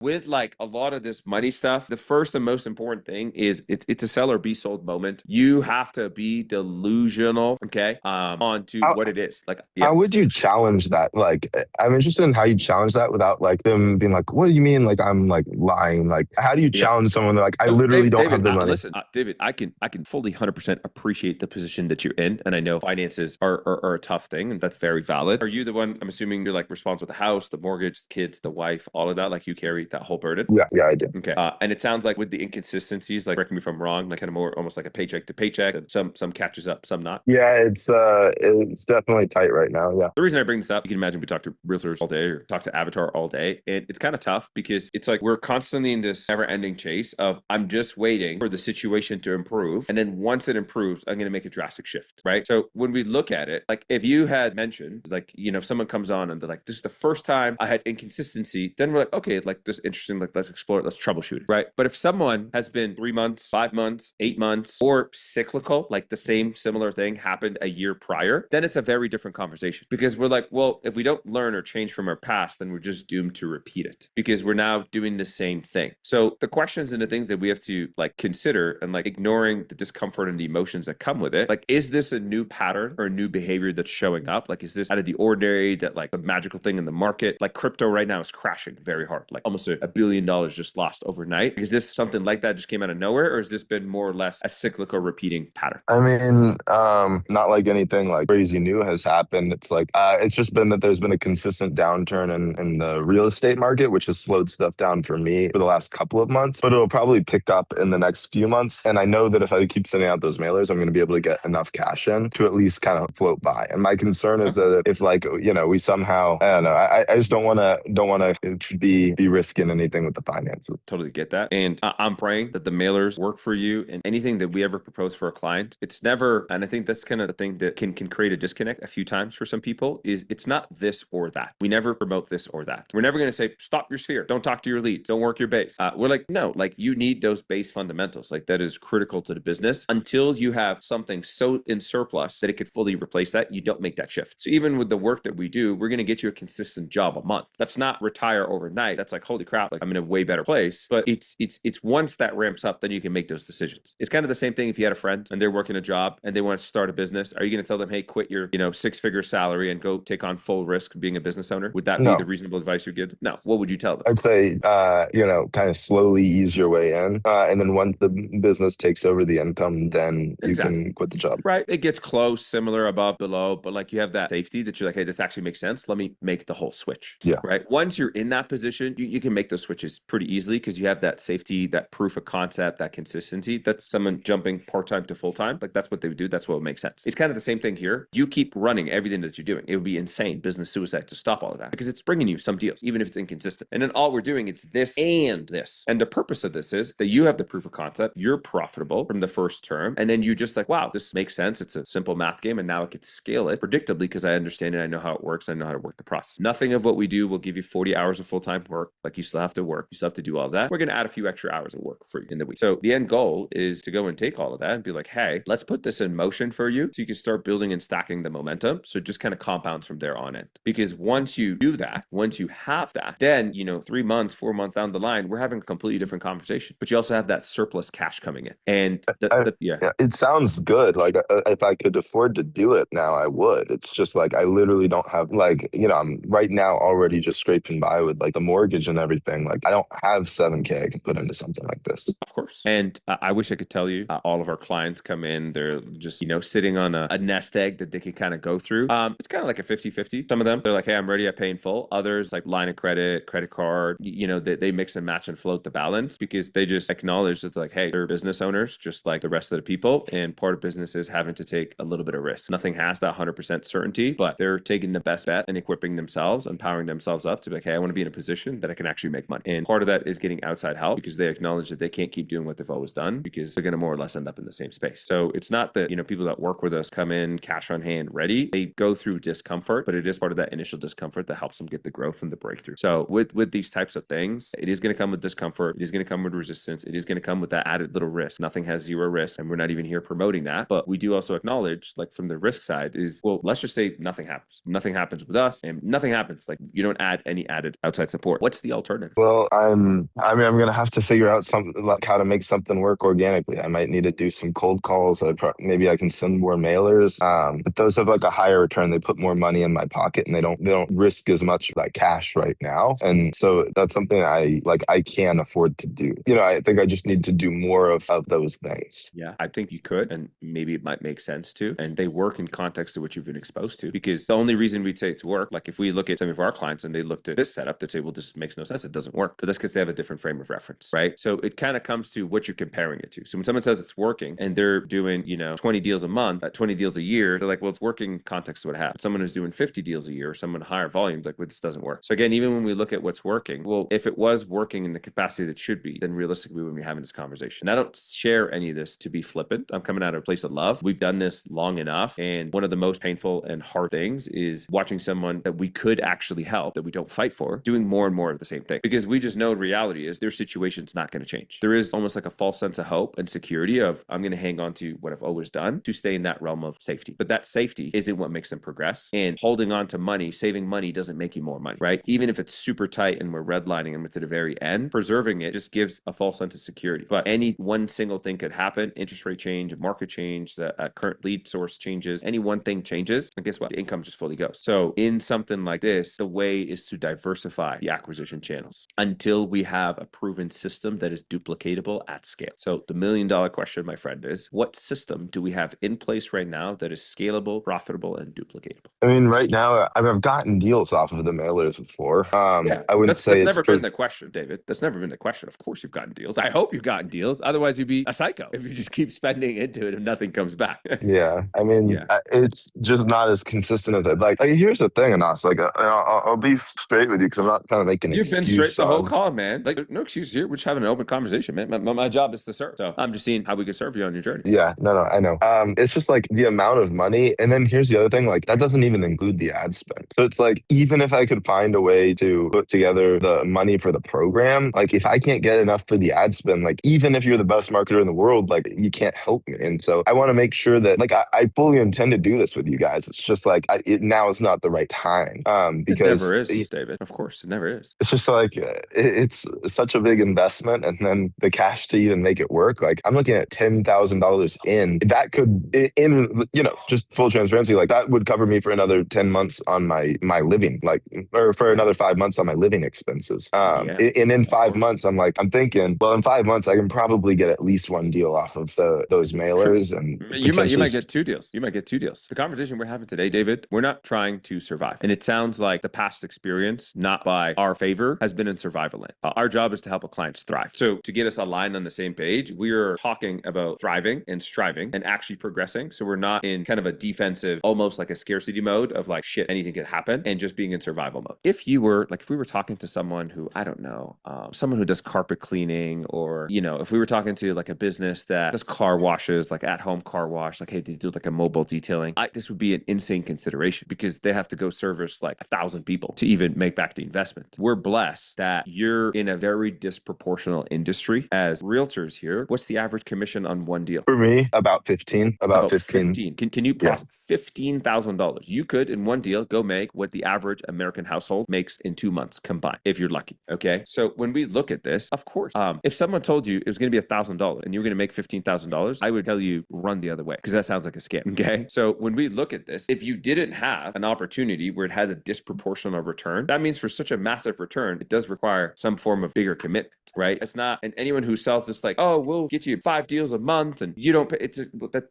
with like a lot of this money stuff, the first and most important thing is it's a sell or be sold moment. You have to be delusional, okay, onto How what it is. Like, yeah. how would you challenge that? Like, I'm interested in how you challenge that without like them being like, "What do you mean? Like, I'm like lying? Like, how do you Yeah. challenge someone that like I So, literally don't David, have the money?" listen, David, I can fully 100% appreciate the position that you're in, and I know finances are a tough thing, and that's very valid. Are you the one? I'm assuming you're like responsible for the house, the mortgage, the kids, the wife, all of that. Like you carry that whole burden. Yeah, yeah, I do. Okay. And it sounds like with the inconsistencies, like correct me if I'm wrong, like kind of more almost like a paycheck to paycheck, and some catches up, some not. Yeah, it's definitely tight right now. Yeah. The reason I bring this up, you can imagine we talk to realtors all day or talk to Avatar all day. And it's kind of tough because it's like we're constantly in this never ending chase of I'm just waiting for the situation to improve. And then once it improves, I'm going to make a drastic shift. Right. So when we look at it, like if you had mentioned, like, if someone comes on and they're like, this is the first time I had inconsistency, then we're like, okay, like this is interesting. Like let's explore it. Let's troubleshoot it. Right. But if someone has been 3 months, 5 months, 8 months, or cyclical, like the same similar thing happened a year prior, then it's a very different conversation because we're like, well, if we don't learn or change from our past, then we're just doomed to repeat it because we're now doing the same thing. So the questions and the things that we have to like consider and like ignoring the discomfort and the emotions that come with it, like, is this a new pattern or a new behavior that's showing up? Like, is this out of the ordinary that like a magical thing in the market? Like crypto right now is crashing very hard, like almost $1 billion just lost overnight. Is this something like that just came out of nowhere, or has this been more or less a cyclical repeating pattern? I mean, not like anything like crazy new has happened. It's like it's just been that there's been a consistent downturn in the real estate market, which has slowed stuff down for me for the last couple of months. But it'll probably pick up in the next few months. And I know that if I keep sending out those mailers, I'm going to be able to get enough cash in to at least kind of float by. And my concern is that if like we somehow I don't know, I just don't want to be risking anything with the finances. Totally get that. And I'm praying that the mailers work for you and anything that we ever propose for a client. It's never, and I think that's kind of the thing that can create a disconnect a few times for some people is it's not this or that. We never promote this or that. We're never going to say, stop your sphere. Don't talk to your leads. Don't work your base. We're like, no, like you need those base fundamentals. Like that is critical to the business until you have something so in surplus that it could fully replace that. You don't make that shift. So even with the work that we do, we're going to get you a consistent job a month. That's not retire overnight. That's like, holy crap, like I'm in a way better place. But it's once that ramps up, then you can make those decisions. It's kind of the same thing if you had a friend and they're working a job and they want to start a business. Are you going to tell them, hey, quit your, 6-figure salary and go take on full risk being a business owner? Would that be the No, reasonable advice you give? No. What would you tell them? I'd say, kind of slowly ease your way in. And then once the business takes over the income, then you Exactly. can quit the job. Right. It gets close, similar, above, below, but like you have that safety that you're like, hey, this actually makes sense. Let me make the whole switch. Yeah. Right. Once you're in that position, you can make those switches pretty easily because you have that safety, that proof of concept, that consistency. That's someone jumping part time to full time. Like that's what they would do. That's what would make sense. It's kind of the same thing here. You keep running everything that you're doing. It would be insane business suicide to stop all of that because it's bringing you some deals, even if it's inconsistent. And then all we're doing is this and this. And the purpose of this is that you have the proof of concept. You're profitable from the first term. And then you just like, wow, this makes sense. It's a simple math game. And now I could scale it predictably because I understand it. I know how it works. I know how to work the process. Nothing of what we do will give you 40 hours of full-time work. Like you still have to work. You still have to do all that. We're going to add a few extra hours of work for you in the week. So the end goal is to go and take all of that and be like, hey, let's put this in motion for you so you can start building and stacking the momentum. So it just kind of compounds from there on in. Because once you do that, once you have that, then, 3 months, 4 months down the line, we're having a completely different conversation. But you also have that surplus cash coming in. And I, yeah. yeah, it sounds good. Like if I could afford to do it now, I would. It's just like I literally don't have like, I'm right now already just scraping by with like the mortgage and everything. Like I don't have 7K I can put into something like this. Of course. And I wish I could tell you all of our clients come in, they're just, sitting on a nest egg that they can kind of go through. It's kind of like a 50-50. Some of them, they're like, hey, I'm ready, I pay in full. Others like line of credit, credit card, they mix and match and float the balance because they just acknowledge that like, hey, they're business owners just like the rest of the people. And part of business is having to take a little bit of risk. Nothing has that 100% certainty, but they're taking the best bet and equipping themselves, empowering themselves up to be like, hey, I want to be in a position that I can actually make money. And part of that is getting outside help because they acknowledge that they can't keep doing what they've always done because they're going to more or less end up in the same space. So it's not that, people that work with us come in cash on hand ready. They go through discomfort, but it is part of that initial discomfort that helps them get the growth and the breakthrough. So with these types of things, it is going to come with discomfort. It is going to come with resistance. It is going to come with that added little risk. Nothing has zero risk. And we're not even here promoting that. But we do also acknowledge, like from the risk side is, well, let's just say nothing happens. Nothing happens with us and nothing happens. Like you don't add any added outside support. What's the alternative? alternative? Well, I'm gonna have to figure out something like how to make something work organically. I might need to do some cold calls. Maybe I can send more mailers. But those have like a higher return. They put more money in my pocket, and they don't risk as much like cash right now. And so that's something I can afford to do. I think I just need to do more of those things. Yeah, I think you could, and maybe it might make sense too. And they work in context to what you've been exposed to. Because the only reason we'd say it's work, like if we look at some of our clients and they looked at this setup, they'd say, well, this makes no sense. It doesn't work. But that's because they have a different frame of reference, right? So it kind of comes to what you're comparing it to. So when someone says it's working and they're doing, 20 deals a month, 20 deals a year, they're like, well, it's working in context to what happens. Someone who's doing 50 deals a year, or someone higher volume, like, well, this doesn't work. So again, even when we look at what's working, well, if it was working in the capacity that it should be, then realistically, we wouldn't be having this conversation. And I don't share any of this to be flippant. I'm coming out of a place of love. We've done this long enough. And one of the most painful and hard things is watching someone that we could actually help, that we don't fight for, doing more and more of the same thing. Because we just know reality is their situation's not going to change. There is almost like a false sense of hope and security of, I'm going to hang on to what I've always done to stay in that realm of safety. But that safety isn't what makes them progress. And holding on to money, saving money doesn't make you more money, right? Even if it's super tight and we're redlining them to the very end, preserving it just gives a false sense of security. But any one single thing could happen. Interest rate change, market change, the current lead source changes, any one thing changes, and guess what? The income just fully goes. So in something like this, the way is to diversify the acquisition channels until we have a proven system that is duplicatable at scale. So the $1 million question, my friend, is what system do we have in place right now that is scalable, profitable, and duplicatable? I mean, right now, I've gotten deals off of the mailers before. Yeah, I wouldn't that's say it's never been the question, David. That's never been the question. Of course you've gotten deals. I hope you've gotten deals. Otherwise, you'd be a psycho if you just keep spending into it and nothing comes back. Yeah, I mean, Yeah. it's just not as consistent as it. Like here's the thing, Anas. Like, I'll be straight with you because I'm not trying to make an You've been straight excuse the whole on. call, man. Like, there's no excuse here. We're just having an open conversation, man. My job is to serve. So I'm just seeing how we can serve you on your journey. Yeah, no, I know. It's just like the amount of money, and then here's the other thing. Like that doesn't even include the ad spend. So it's like even if I could find a way to put together the money for the program, like if I can't get enough for the ad spend, like even if you're the best marketer in the world, like you can't help me. And so I want to make sure that like I fully intend to do this with you guys. It's just like now is not the right time. It Because never is, David. Of course, it never is. it's just like it's such a big investment, and then the cash to even make it work. Like I'm looking at $10,000 in that could in just full transparency, like that would cover me for another 10 months on my living, like or for another 5 months on my living expenses. Yeah, And in 5 months, I'm thinking, well, in 5 months I can probably get at least one deal off of those mailers and you might potentially. get two deals. You might get two deals. The conversation we're having today, David, we're not trying to survive. And it sounds like the past experience, not by our favor, has been in survival land. Our job is to help our clients thrive. So to get us aligned on the same page, we are talking about thriving and striving and actually progressing. So we're not in kind of a defensive, almost like a scarcity mode of like, shit, anything could happen, and just being in survival mode. If we were talking to someone who, I don't know, someone who does carpet cleaning, or, if we were talking to like a business that does car washes, like at home car wash, like, hey, they do like a mobile detailing, this would be an insane consideration because they have to go service like 1,000 people to even make back the investment. We're blessed that you're in a very disproportional industry as realtors here. What's the average commission on one deal? For me, about 15. About 15. 15. Can you Yeah. pause? $15,000. You could in one deal go make what the average American household makes in 2 months combined, if you're lucky. Okay. So when we look at this, of course, if someone told you it was going to be $1,000 and you were going to make $15,000, I would tell you run the other way because that sounds like a scam. Okay. So when we look at this, if you didn't have an opportunity where it has a disproportional return, that means for such a massive return, it does require some form of bigger commitment, right? It's not, and anyone who sells this like, oh, we'll get you 5 deals a month and you don't pay,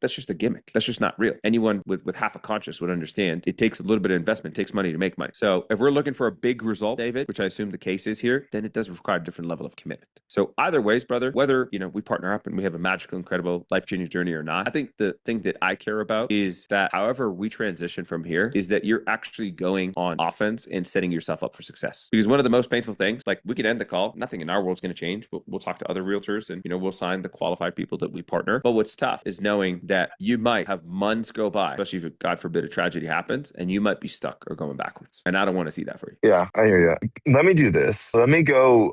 that's just a gimmick. That's just not real. Anyone with half a conscience would understand it takes a little bit of investment, it takes money to make money. So if we're looking for a big result, David, which I assume the case is here, then it does require a different level of commitment. So either ways, brother, whether, we partner up and we have a magical, incredible, life-changing journey or not, I think the thing that I care about is that however we transition from here is that you're actually going on offense and setting yourself up for success. Because one of the most painful things, like we could end the call, nothing in our world is going to change. We'll talk to other realtors and, we'll sign the qualified people that we partner. But what's tough is knowing that you might have months go by, especially if God forbid a tragedy happens, and you might be stuck or going backwards. And I don't want to see that for you. Yeah, I hear you. Let me do this. Let me go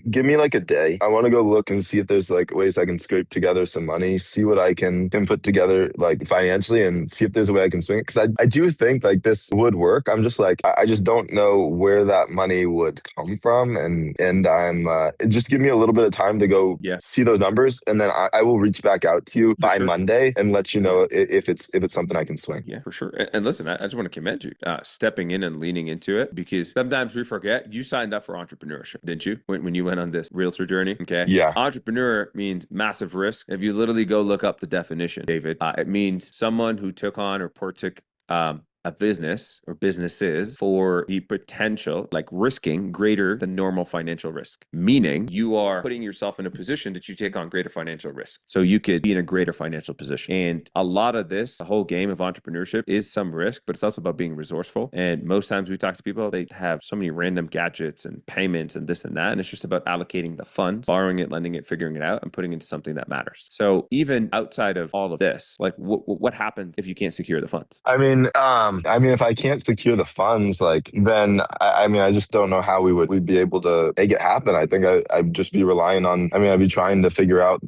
give me like a day. I want to go look and see if there's like ways I can scrape together some money, see what I can put together like financially and see if there's a way I can swing it. Cause I do think like this would work. I'm just like, I just don't know where that money would come from. And I'm, just give me a little bit of time to go see those numbers. And then I will reach back out to you by Monday and let you know if it's something I can swing. Yeah, for sure. And listen, I just want to commend you stepping in and leaning into it, because sometimes we forget you signed up for entrepreneurship, didn't you? When you went on this realtor journey. Okay. Yeah. Entrepreneur means massive risk. If you literally go look up the definition, David, it means someone who took on or partook a business or businesses for the potential, like risking greater than normal financial risk, meaning you are putting yourself in a position that you take on greater financial risk. So you could be in a greater financial position. And a lot of this, the whole game of entrepreneurship is some risk, but it's also about being resourceful. And most times we talk to people, they have so many random gadgets and payments and this and that. And it's just about allocating the funds, borrowing it, lending it, figuring it out, and putting it into something that matters. So even outside of all of this, like what happens if you can't secure the funds? I mean, if I can't secure the funds, like then I mean, I just don't know how we'd be able to make it happen. I think I'd just be relying on. I mean, I'd be trying to figure out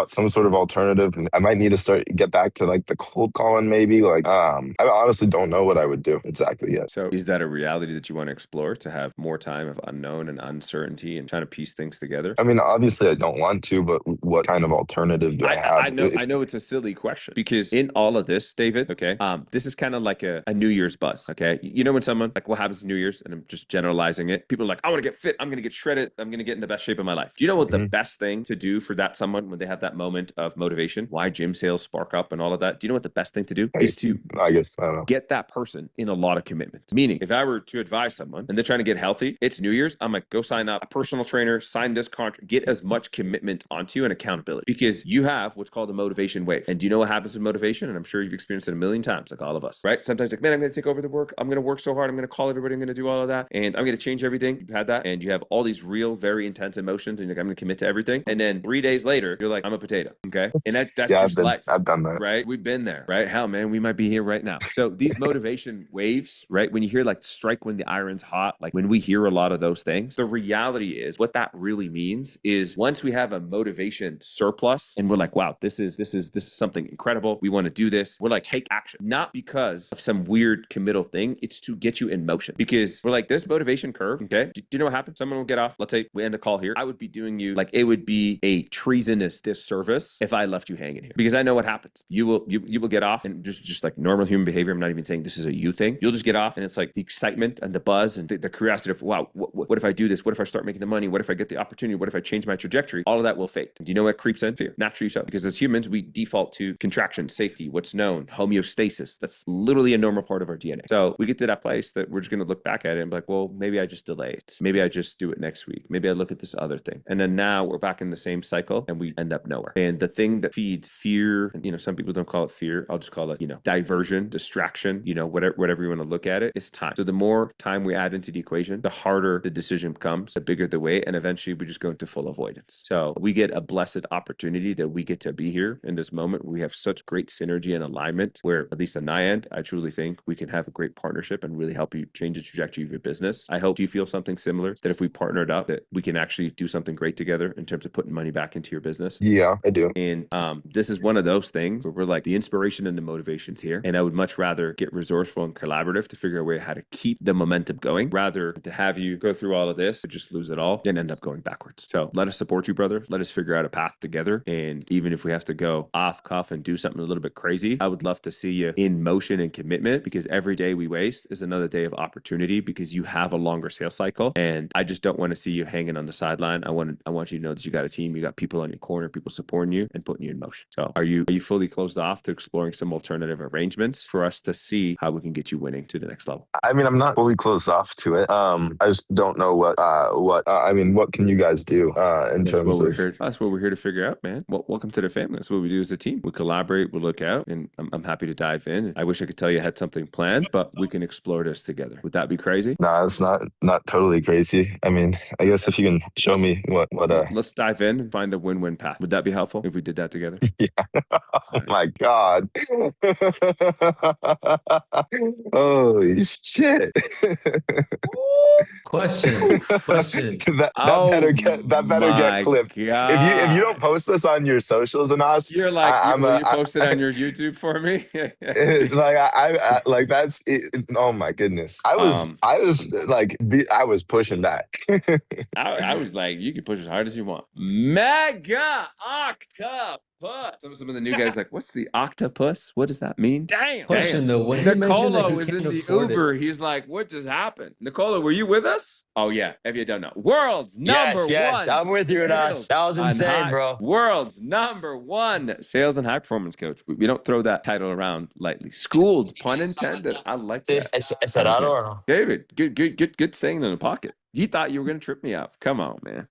some sort of alternative. I might need to get back to like the cold calling, maybe. Like, I honestly don't know what I would do exactly yet. So, is that a reality that you want to explore, to have more time of unknown and uncertainty and trying to piece things together? I mean, obviously, I don't want to, but what kind of alternative do I have? I know it's a silly question, because in all of this, David, okay, this is kind of like a New Year's buzz, okay? You know when someone, like what happens in New Year's, and I'm just generalizing it, people are like, I want to get fit, I'm going to get shredded, I'm going to get in the best shape of my life. Do you know what the best thing to do for that someone when they have that moment of motivation, why gym sales spark up and all of that? Do you know what the best thing to do is to, I don't know, get that person in a lot of commitment? Meaning, if I were to advise someone and they're trying to get healthy, it's New Year's, I'm like, go sign up a personal trainer, sign this contract, get as much commitment onto you and accountability, because you have what's called a motivation wave. And do you know what happens with motivation? And I'm sure you've experienced it a million times, like all of us, right? Sometimes like, man, I'm going to take over the work. I'm going to work so hard. I'm going to call everybody. I'm going to do all of that. And I'm going to change everything. You've had that. And you have all these real, very intense emotions. And you're like, I'm going to commit to everything. And then 3 days later, you're like, I'm a potato. Okay. And that's just life. I've done that. Right. We've been there. Right. Hell, man, we might be here right now. So these motivation waves, right? When you hear like strike when the iron's hot, like when we hear a lot of those things, the reality is what that really means is once we have a motivation surplus and we're like, wow, this is something incredible. We want to do this. We're like, take action, not because of some weird committal thing. It's to get you in motion, because we're like, this motivation curve. Okay. Do you know what happens? Someone will get off. Let's say we end a call here. I would be doing you like, it would be a treasonous disservice if I left you hanging here, because I know what happens. You will get off, and just like normal human behavior. I'm not even saying this is a you thing. You'll just get off, and it's like the excitement and the buzz and the curiosity of, wow, what if I do this? What if I start making the money? What if I get the opportunity? What if I change my trajectory? All of that will fade. And do you know what creeps in? Fear. Naturally so. Because as humans, we default to contraction, safety, what's known, homeostasis. That's literally a normal part of our DNA. So we get to that place that we're just going to look back at it and be like, well, maybe I just delay it. Maybe I just do it next week. Maybe I look at this other thing. And then now we're back in the same cycle and we end up nowhere. And the thing that feeds fear, and some people don't call it fear. I'll just call it, diversion, distraction, whatever you want to look at it, is time. So the more time we add into the equation, the harder the decision becomes, the bigger the weight, and eventually we just go into full avoidance. So we get a blessed opportunity that we get to be here in this moment. We have such great synergy and alignment where, at least on my end, I truly think we can have a great partnership and really help you change the trajectory of your business. I hope you feel something similar, that if we partnered up, that we can actually do something great together in terms of putting money back into your business. Yeah, I do. And this is one of those things where we're like, the inspiration and the motivation's here. And I would much rather get resourceful and collaborative to figure out a way how to keep the momentum going, rather than to have you go through all of this, just lose it all, and end up going backwards. So let us support you, brother. Let us figure out a path together. And even if we have to go off cuff and do something a little bit crazy, I would love to see you in motion and commitment, because every day we waste is another day of opportunity, because you have a longer sales cycle. And I just don't want to see you hanging on the sideline. I want you to know that you got a team, you got people on your corner, people supporting you and putting you in motion. So are you fully closed off to exploring some alternative arrangements for us to see how we can get you winning to the next level? I mean, I'm not fully closed off to it. I just don't know what can you guys do in terms of... That's what we're here to figure out, man. Well, welcome to the family. That's what we do as a team. We collaborate, we look out, and I'm happy to dive in. I wish I could tell tell you I had something planned, but we can explore this together. Would that be crazy? No, it's not totally crazy. I mean, I guess if you can show me what Let's dive in and find a win-win path. Would that be helpful if we did that together? yeah. Oh my God. Holy shit. Question. That better get My clipped. If you don't God. post this on your socials and us, You're like, I'm will a you post it on your YouTube for me? like that's it, oh my goodness. I was Um, I was pushing back. I was like, you can push as hard as you want. Mega octopus. Some of the new guys like, what's the octopus? What does that mean? Damn. Question Damn. though, when he mentioned that Nicola he was in can't the afford Uber. it. He's like, what just happened? Nicola, were you with us? Oh yeah. If you don't know, world's number Yes, one. I'm with you, Nas. sales That was on insane, high- bro. World's number one sales and high performance coach. We don't throw that title around lightly. Schooled, pun intended. I like Sí, that. es raro, ¿o no? David, good staying in the pocket. You thought you were gonna trip me up. Come on, man.